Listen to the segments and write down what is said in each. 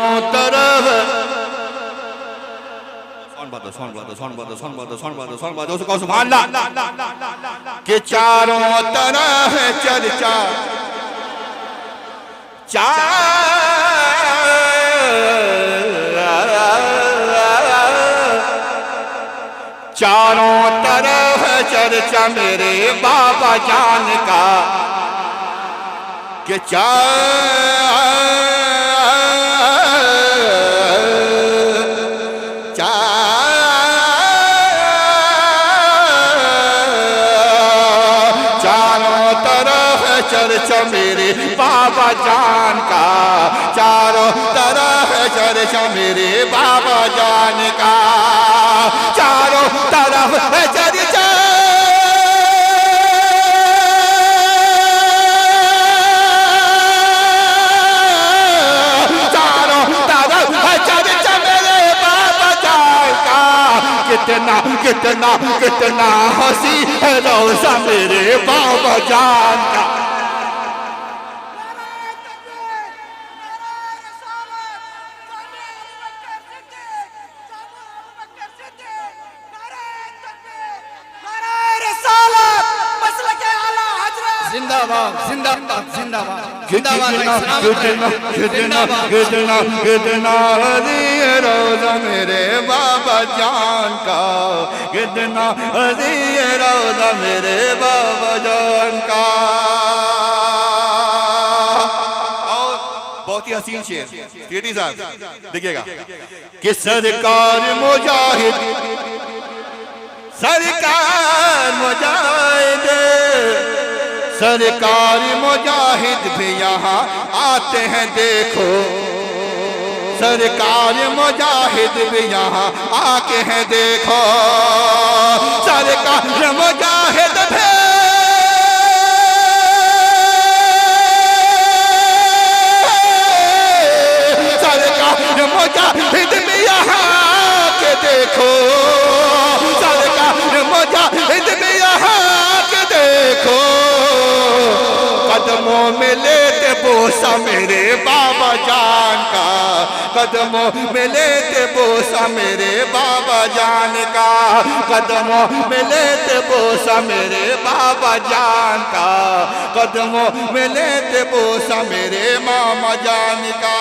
चारों तरफ उसको सुभान अल्लाह के चारों तरफ चर्चा चारों तरफ चर्चा मेरे बाबा जान का के चर्चा मेरे बाबा जान का, चारों तरफ चर्चा मेरे बाबा जान का, चारों तरफ चर्चा चारों तरफ चर्चा मेरे बाबा जान का। कितना कितना कितना हंसी है रोज़ा मेरे बाबा जान का। जिंदाबाद जिंदाबाद जिंदाबाद कितना हज़ीर रोज़ा मेरे बाबा जान का, कितना हज़ीर रोज़ा मेरे बाबा जान का। और बहुत ही हसीन शेर टीटी साहब देखिएगा कि सरकार मुजाहिद सरकार मुजाहिद सरकारी मुजाहिद भी यहाँ आते हैं देखो, सरकारी मुजाहिद भी यहाँ आके हैं देखो, सरकारी मुजाहिद भी सरकारी मुजाहिद भी यहाँ आके देखो, सरकारी मुजाहिद भी यहाँ आके देखो। कदमों में लेते बोसा मेरे बाबा जान का, कदमों में लेते बोसा मेरे बाबा जान का, कदमों में लेते बोसा मेरे बाबा जान का, कदमों में लेते बोसा मेरे मामा जान का।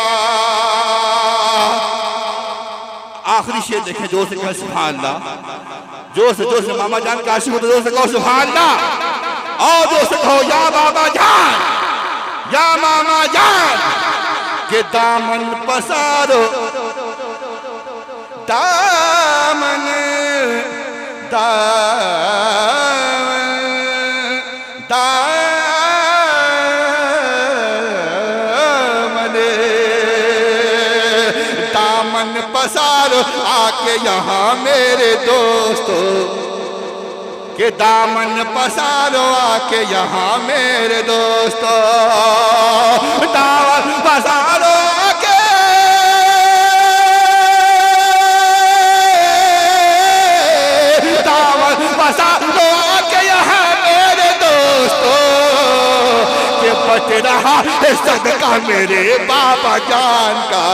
आखिरी शेर देखें, जोर से कहें सुभान अल्लाह, जोर से मामा जान का आशिक हो तो जोर से कहो सुभान अल्लाह, और जो से कहो या बाबा जान या मामा जान के दामन पसारो, दामन दामन पसारो आके यहाँ मेरे दोस्तों, के दामन पसारो आके यहाँ मेरे दोस्तों, दामन पसारो आके दामन पसारो आके यहाँ मेरे दोस्तों, के बच रहा है सदका मेरे बाबा जान का,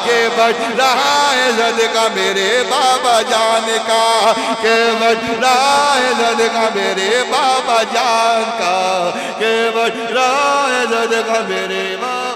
के बच रहा है सदका मेरे बाबा जान का, के बच रहा है सदका मेरे बाबा जान का, के बच रहा है सदका मेरे बाबा